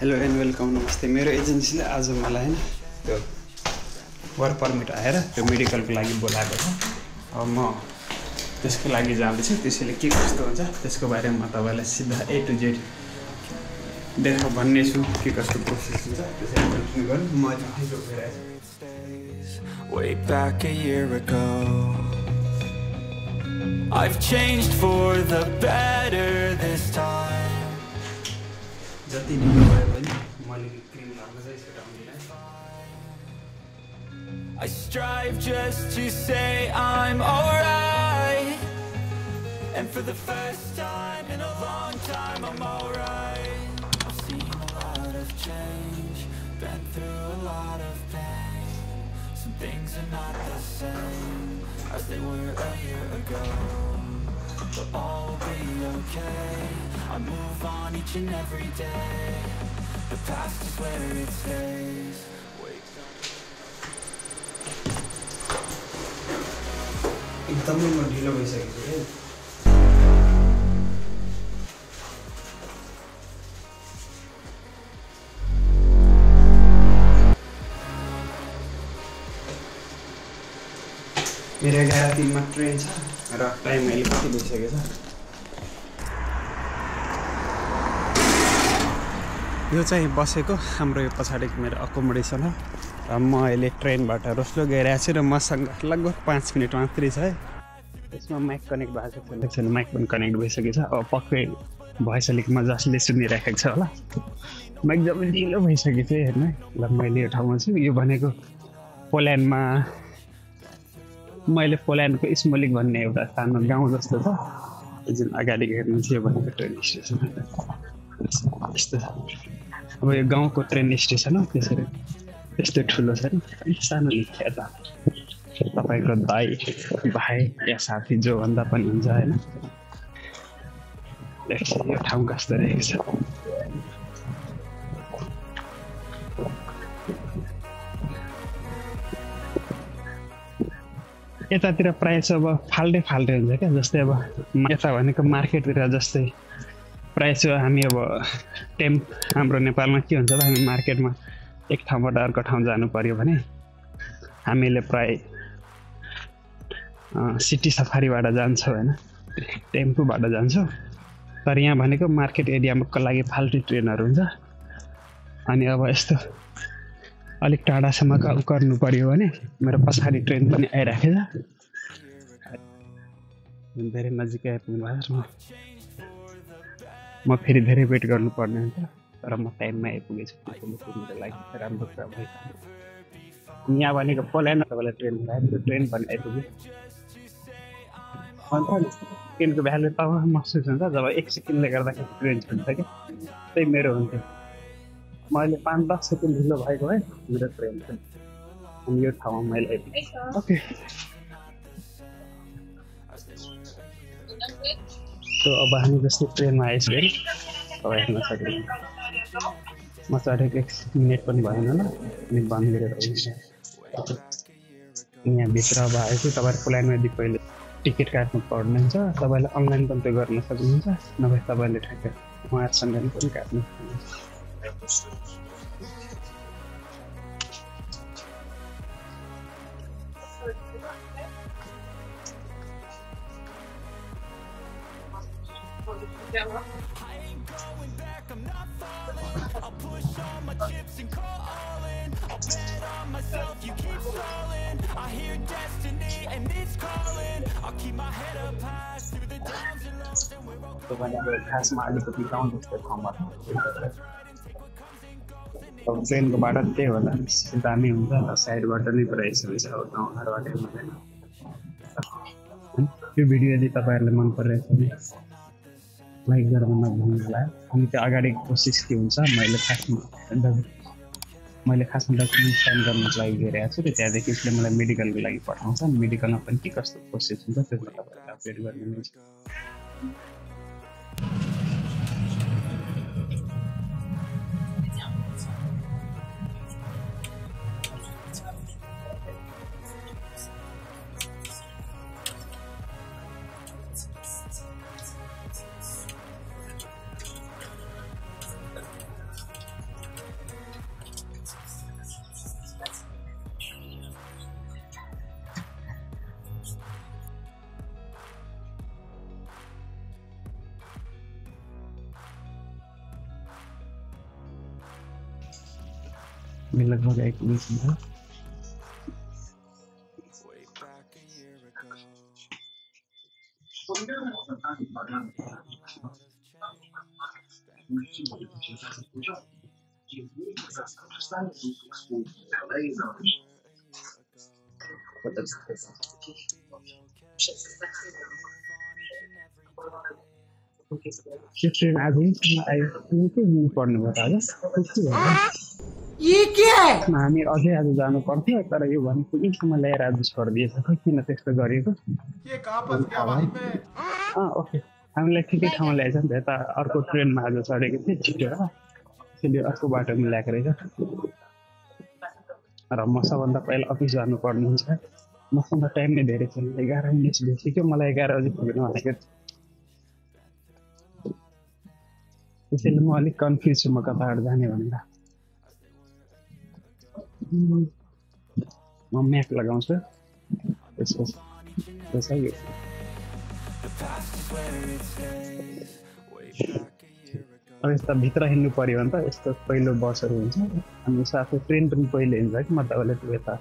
Hello and welcome नमस्ते। मेरो एजेन्सीले आज मलाई हैन त्यो वर्क परमिट आएर त्यो मेडिकलको लागि बोलाएको छ। अब म त्यसको लागि जाँदैछु। त्यसैले के कस्तो हुन्छ त्यसको बारेमा म तपाईलाई सिधा A to Z देखा भन्ने छु के कस्तो प्रोसेस हुन्छ। त्यसैले कन्टिन्यू गर्नु। म चाहिँ गइरहेछु। Way back a year ago, I've changed for the better this time. जति ढिलो भयो भने मैले क्रिम लगाउन चाहिँ छुटाउँदिन। I strive just to say I'm alright, and for the first time in a long time I'm alright. I've seen a lot of change, been through a lot of pain. Some things are not the same as they were a year ago, but all will be okay. I move on each and every day. The past is where it stays. एकदमै म ढिलो भइसकेको छु। मेरो 11:03 मा train छ र time अहिले कति भइसकेको छ। यो चाहिँ बसेको हाम्रो यो पछाडिको मेरो अकोमोडेसन हो र म अहिले ट्रेनबाट रोस्लो गइरहेको छु र मसँग लगभग 5 मिनट मात्रै छ है। यसमा माइक कनेक्ट भएको छैन। माइक पनि कनेक्ट भइसकेको छ। अब पक्कै भोइस अलिक मजाले सुनिराखेको छ होला। म एकदमै ढिलो भइसकेको थिएँ हेर्नु। ल मैले यो ठाउँमा छु। यो भनेको पोल्यान्डमा मैले पोल्यान्डको स्मोलिक भन्ने एउटा सानो गाउँ जस्तो छ। जुन अगाडि हेर्नु चाहिँ भनेको ट्रेन स्टेसन यस्तो छ। अब यो गाउँको ट्रेन स्टेसन हो। त्यसरी यस्तो ठुलो छ नि सानो लेख्या त तपाईको दाइ भाइ या साथी जो भन्दा पनि हुन्छ हैन। यो ठाउँ कस्तो रहेको छ। यतातिर प्रायः चाहिँ अब फाल्टै हुन्छ क्या। जस्तै अब यता भनेको मार्केटतिर जस्तै प्रायः चाहिँ हामी अब हाम्रो नेपालमा के हुन्छ त हामी मार्केटमा एक ठाउँबाट अर्को ठाउँ जानु पर्यो भने हामीले प्रायः सिटी सफारीबाट जान्छौँ हैन, टेम्पोबाट जान्छौँ। तर यहाँ भनेको मार्केट एरियाको लागि फाल्टै ट्रेनहरू हुन्छ। अनि अब यस्तो अलिक टाढासम्म गर्नु पर्यो भने मेरो पछाडि ट्रेन पनि आइराखेको छ। धेरै नजिकै आइपुग्नु भएको छ। म फेरि धेरै वेट गर्नुपर्ने हुन्छ तर म टाइममा आइपुगेछु। मेरो लागि राम्रो कुरा भयो। यहाँ भनेको पोल्यान्ड तपाईँलाई ट्रेन पनि आइपुग्यो। अन्त ट्रेनको भ्यालु तब महसुस हुन्छ जब 1 सेकेन्डले गर्दाखेरि ट्रेन छुट्छ क्या। त्यही मेरो हुन्थ्यो। मैले 5-10 सेकेन्ड ढिलो भएको है मेरो ट्रेन छ। अनि यो ठाउँमा मैले आइपुगेँ। ओके सो अब हामी जस्तै ट्रेनमा आइसक्यो है। तपाईँ हेर्न सक्नुहुन्छ म चढेको 1 मिनट पनि भएन होला। अनि बन्द गरेर यहाँ भित्र अब आएछु। तपाईँहरू पोल्यान्डमा यदि पहिले टिकट काट्नु पर्नुहुन्छ तपाईँले अनलाइन पनि त्यो गर्न सक्नुहुन्छ। नभए तपाईँले ठ्याक्कै उहाँहरूसँग पनि काट्नु सक्नुहुन्छ। खासमा अलिकति गाउँ जस्तो ठाउँमा अब ट्रेनको बाटो त्यही होला दामी हुन्छ र साइडबाट नै पुरा यसो छ गाउँघरबाट हुँदैन। यो भिडियो यदि तपाईँहरूलाई मन परिरहेछ भने लाइक गरेर नभुल्नु होला। अनि त्यो अगाडिको प्रोसेस के हुन्छ मैले खासमा डकुमेन्ट साइन गर्नको लागि गइरहेको छु। त्यहाँदेखि उसले मलाई मेडिकलको लागि पठाउँछ। मेडिकलमा पनि के कस्तो प्रोसेस हुन्छ त्यो तपाईँलाई अपडेट गर्ने हुन्छ। लगभग 1 वर्ष भयो यो ट्रेन आज आयो के पढ्नु भयो आज ये क्या है हामी अझै आज जानु पर्थ्यो तर यो भने कुनै ठाउँमा ल्याएर आज छोडिदिएछ खै किन त्यस्तो गरेको ये कहाँ फंस गया भाई मैं ओके हामीलाई ठिकै ठाउँमा ल्याएछ नि त यता अर्को ट्रेनमा आज चढेको थिएँ छिटो त्यसले अर्को बाटोमा ल्याएको रहेछ र म सबभन्दा पहिला अफिस जानु पर्ने हुन्छ मसँग टाइम नै धेरै छैन 11 मिनट भइसक्यो मलाई 11 बजी पुग्नु भनेको त्यसैले म अलिक कन्फ्युज छु म कताबाट जाने भनेर म म्याप लगाउँछु त्यसपछि अब यस्तो भित्र हिँड्नु पर्यो भने त यस्तो पहिलो बसहरू हुन्छ अनि साथै ट्रेन पनि पहिले हिँड्छ कि म तपाईँलाई त्यो यता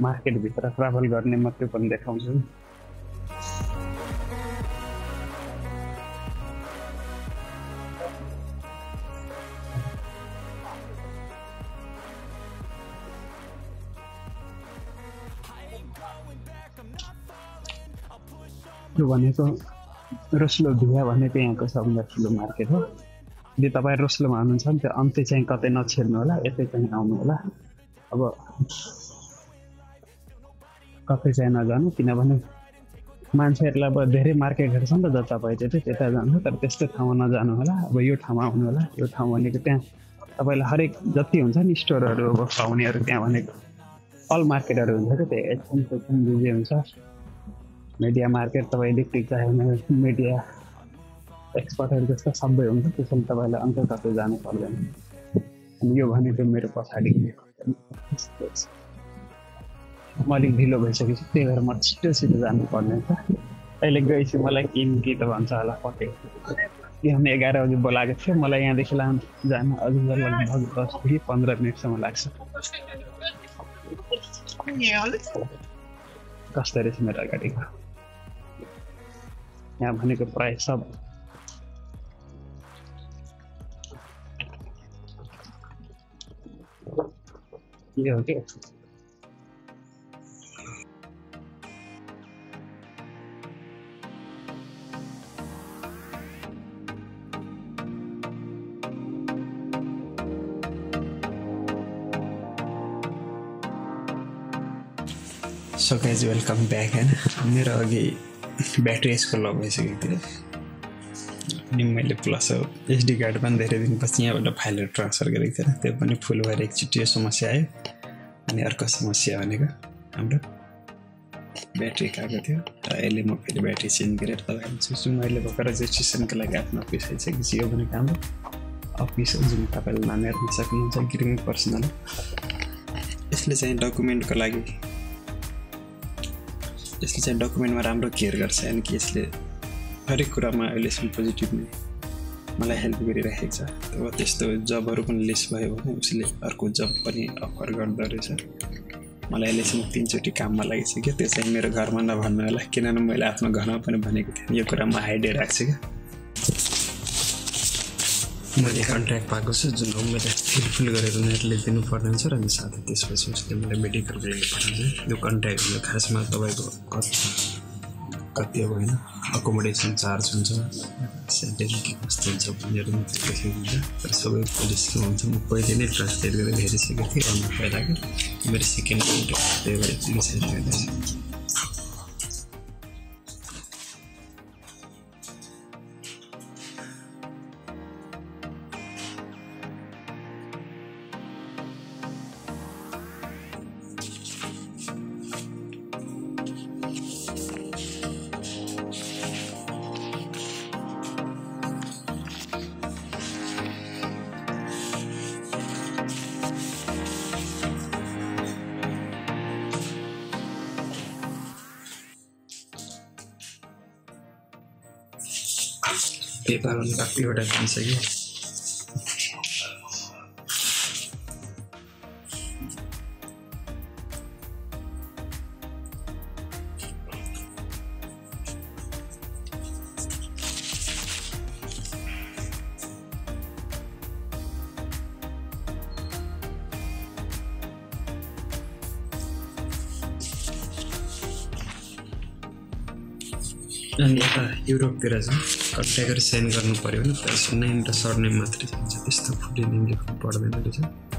मार्केटभित्र ट्राभल गर्ने मात्रै पनि देखाउँछु यो भनेको रोस्लो भिया भनेको यहाँको सबभन्दा ठुलो मार्केट हो यदि तपाईँ रोस्लोमा हुनुहुन्छ भने त्यो अन्त्य चाहिँ कतै नछेर्नु होला यतै चाहिँ आउनु होला अब कतै चाहिँ नजानु किनभने मान्छेहरूलाई अब धेरै मार्केटहरू छ नि त जता पाए त्यता जान्छ तर त्यस्तो ठाउँमा नजानु होला अब यो ठाउँमा आउनु होला यो ठाउँ भनेको त्यहाँ तपाईँलाई हरेक जति हुन्छ नि स्टोरहरू अब पाउनेहरू त्यहाँ भनेको अल मार्केटहरू हुन्छ क्या त्यहाँ एकदम बिजी हुन्छ मिडिया मार्केट तपाईँ इलेक्ट्रिक चाहियो भने मिडिया एक्सपर्टहरू जस्तो सबै हुन्छ त्यसैले तपाईँलाई अन्त कतै जानु पर्दैन अनि यो भनेको मेरो पछाडि म अलिक ढिलो भइसकेपछि त्यही भएर म छिटो जानु पर्ने हुन्छ अहिले गएपछि मलाई कि त भन्छ होला पक्कै किनभने 11 बजी बोलाएको थियो मलाई यहाँदेखि जान अझै लगभग 10 देखि 15 मिनटसम्म लाग्छ कस्तो रहेछ मेरो अगाडिको यहाँ भनेको प्राय सब के हो के सो गाइज वेलकम ब्याक हैन मेरो अघि ब्याट्री यसको लो भइसकेको थियो अनि मैले प्लस एसडी कार्ड पनि धेरै दिनपछि यहाँबाट फाइलहरू ट्रान्सफर गरेको थिएँ त्यो पनि फुल भएर एकचोटि यो समस्या आयो अनि अर्को समस्या भनेको हाम्रो ब्याट्री गएको थियो र अहिले म फेरि ब्याट्री चेन्ज गरेर तपाईँलाई छुछु मैले भर्खर रेजिस्ट्रेसनको लागि आफ्नो अफिस आइसकेपछि यो भनेको हाम्रो अफिस हो जुन तपाईँले नानेर सक्नुहुन्छ ग्रिङ पर्सनल यसले चाहिँ डकुमेन्टको लागि यसले चाहिँ डकुमेन्टमा राम्रो केयर गर्छ अनि कि यसले हरेक कुरामा अहिलेसम्म पोजिटिभ नै मलाई हेल्प गरिरहेको छ अब त्यस्तो जबहरू पनि लेस भयो भने उसले अर्को जब पनि अफर गर्दो रहेछ मलाई अहिलेसम्म 3 चोटि काममा लागिसक्यो त्यो चाहिँ मेरो घरमा नभन्नु होला किनभने मैले आफ्नो घरमा पनि भनेको थिएँ यो कुरा म हाइडै राख्छु क्या मैले कन्ट्र्याक्ट पाएको छु जुन मैले फिल गरेर उनीहरूले दिनुपर्ने हुन्छ र अनि साथै त्यसपछि उसले मलाई मेडिकलको लागि पठाउँछ त्यो कन्ट्र्याक्ट खासमा तपाईँको कति अब होइन अकोमोडेसन चार्ज हुन्छ स्यालेरी के कस्तो हुन्छ उनीहरू मात्रै हुन्छ तर सबै पुलिसको हुन्छ म पहिले नै ट्रान्सलेट गरेर हेरिसकेको थिएँ अनि पहिलाको मेरो सेकेन्ड कन्ट्र्याक्ट त्यही भएर डिसाइड गरिरहेको छु पेपरहरू कतिवटा दिइसक्यो अनि यता युरोपतिर चाहिँ कन्ट्याक्टर सेन्ड गर्नु पर्यो भने त्यसको नेम र सरनेम मात्रै चाहिन्छ त्यस्तो फुल नेम लेख्नु पर्दैन रहेछ